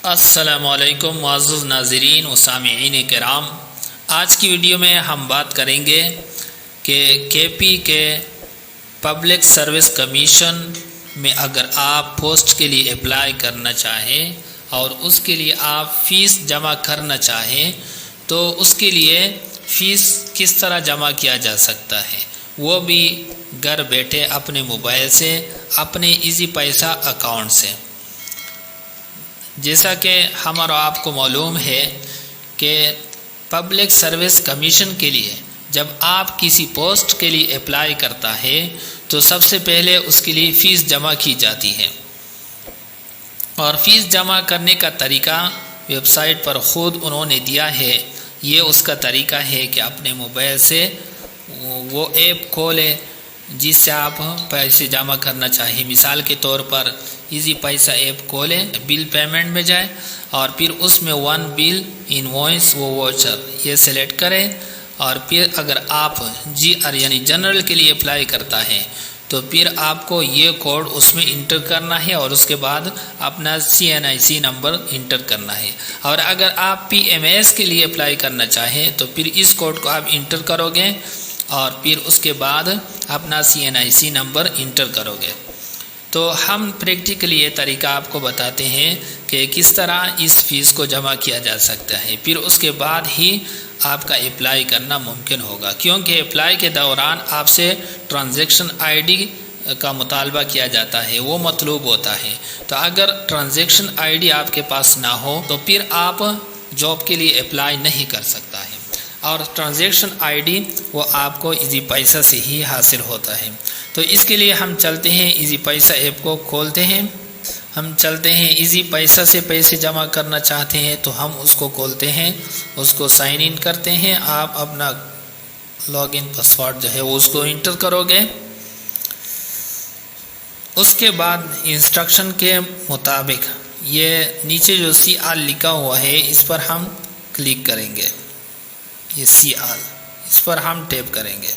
अस्सलामुअलैकुम मुअज़्ज़ज़ नाज़रीन व सामिईन किराम। आज की वीडियो में हम बात करेंगे कि केपी के पब्लिक सर्विस कमीशन में अगर आप पोस्ट के लिए अप्लाई करना चाहें और उसके लिए आप फ़ीस जमा करना चाहें तो उसके लिए फ़ीस किस तरह जमा किया जा सकता है, वो भी घर बैठे अपने मोबाइल से, अपने इजी पैसा अकाउंट से। जैसा कि हमारा आपको मालूम है कि पब्लिक सर्विस कमीशन के लिए जब आप किसी पोस्ट के लिए अप्लाई करता है तो सबसे पहले उसके लिए फ़ीस जमा की जाती है और फ़ीस जमा करने का तरीका वेबसाइट पर ख़ुद उन्होंने दिया है। ये उसका तरीका है कि अपने मोबाइल से वो ऐप खोलें जिससे आप पैसे जमा करना चाहिए। मिसाल के तौर पर इजी पैसा ऐप खोलें, बिल पेमेंट में जाए और फिर उसमें वन बिल इनवॉइस वो वाउचर ये सेलेक्ट करें और फिर अगर आप जीआर यानी जनरल के लिए अप्लाई करता है तो फिर आपको ये कोड उसमें इंटर करना है और उसके बाद अपना CNIC नंबर इंटर करना है। और अगर आप PMS के लिए अप्लाई करना चाहें तो फिर इस कोड को आप इंटर करोगे और फिर उसके बाद अपना CNIC नंबर इंटर करोगे। तो हम प्रैक्टिकली ये तरीका आपको बताते हैं कि किस तरह इस फ़ीस को जमा किया जा सकता है, फिर उसके बाद ही आपका अप्लाई करना मुमकिन होगा, क्योंकि अप्लाई के दौरान आपसे ट्रांजैक्शन ID का मुतालबा किया जाता है, वो मतलूब होता है। तो अगर ट्रांजैक्शन ID आपके पास ना हो तो फिर आप जॉब के लिए अप्लाई नहीं कर सकता है और ट्रांजैक्शन ID वो आपको इजी पैसा से ही हासिल होता है। तो इसके लिए हम चलते हैं, इजी पैसा ऐप को खोलते हैं, हम चलते हैं इजी पैसा से पैसे जमा करना चाहते हैं तो हम उसको खोलते हैं, उसको साइन इन करते हैं। आप अपना लॉगिन पासवर्ड जो है वो उसको इंटर करोगे। उसके बाद इंस्ट्रक्शन के मुताबिक ये नीचे जो CR लिखा हुआ है इस पर हम क्लिक करेंगे, ये CR इस पर हम टैप करेंगे।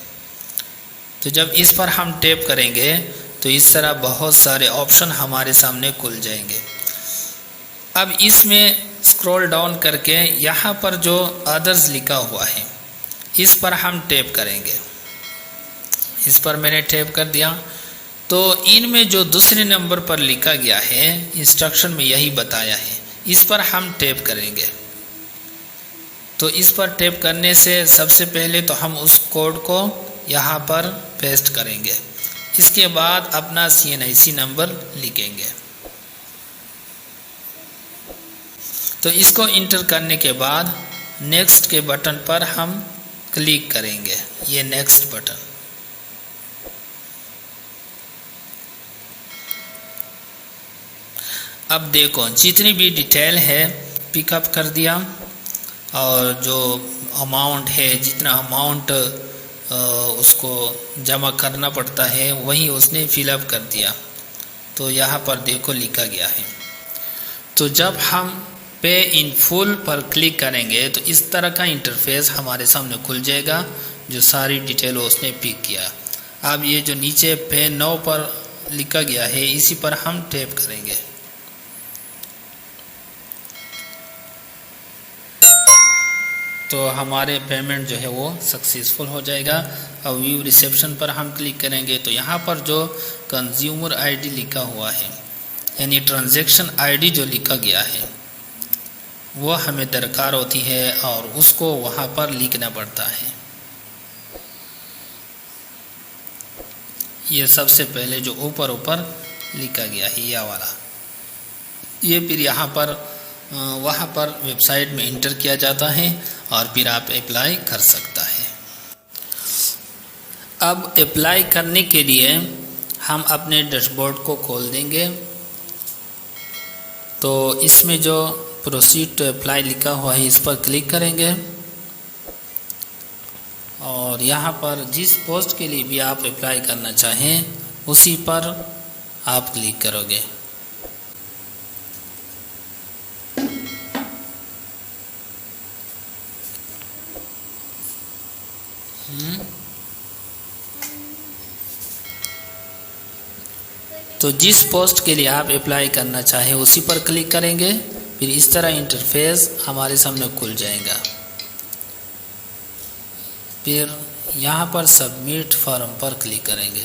तो जब इस पर हम टैप करेंगे तो इस तरह बहुत सारे ऑप्शन हमारे सामने खुल जाएंगे। अब इसमें स्क्रॉल डाउन करके यहाँ पर जो अदर्स लिखा हुआ है इस पर हम टैप करेंगे। इस पर मैंने टैप कर दिया तो इनमें जो दूसरे नंबर पर लिखा गया है इंस्ट्रक्शन में यही बताया है, इस पर हम टैप करेंगे। तो इस पर टैप करने से सबसे पहले तो हम उस कोड को यहाँ पर पेस्ट करेंगे, इसके बाद अपना CNIC नंबर लिखेंगे। तो इसको इंटर करने के बाद नेक्स्ट के बटन पर हम क्लिक करेंगे, ये नेक्स्ट बटन। अब देखो जितनी भी डिटेल है पिकअप कर दिया और जो अमाउंट है, जितना अमाउंट उसको जमा करना पड़ता है वही उसने फिलअप कर दिया। तो यहाँ पर देखो लिखा गया है। तो जब हम पे इन फुल पर क्लिक करेंगे तो इस तरह का इंटरफेस हमारे सामने खुल जाएगा, जो सारी डिटेल उसने पिक किया। अब ये जो नीचे पे नाउ पर लिखा गया है इसी पर हम टैप करेंगे। तो हमारे पेमेंट जो है वो सक्सेसफुल हो जाएगा। अब व्यू रिसेप्शन पर हम क्लिक करेंगे तो यहाँ पर जो कंज्यूमर ID लिखा हुआ है यानी ट्रांजैक्शन ID जो लिखा गया है वो हमें दरकार होती है और उसको वहाँ पर लिखना पड़ता है। ये सबसे पहले जो ऊपर लिखा गया है यह वाला, ये फिर यहाँ पर वहाँ पर वेबसाइट में इंटर किया जाता है और फिर आप अप्लाई कर सकता है। अब अप्लाई करने के लिए हम अपने डैशबोर्ड को खोल देंगे। तो इसमें जो प्रोसीड टू अप्लाई लिखा हुआ है इस पर क्लिक करेंगे और यहाँ पर जिस पोस्ट के लिए भी आप अप्लाई करना चाहें उसी पर आप क्लिक करोगे। तो जिस पोस्ट के लिए आप अप्लाई करना चाहें उसी पर क्लिक करेंगे, फिर इस तरह इंटरफेस हमारे सामने खुल जाएगा। फिर यहाँ पर सबमिट फॉर्म पर क्लिक करेंगे।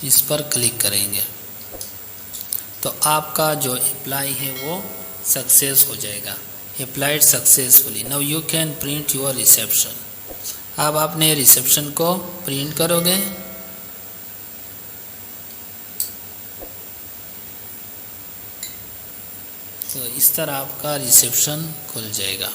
इस पर क्लिक करेंगे तो आपका जो अप्लाई है वो सक्सेस हो जाएगा। Applied successfully. Now you can print your reception. अब आपने रिसेप्शन को प्रिंट करोगे तो इस तरह आपका रिसेप्शन खुल जाएगा।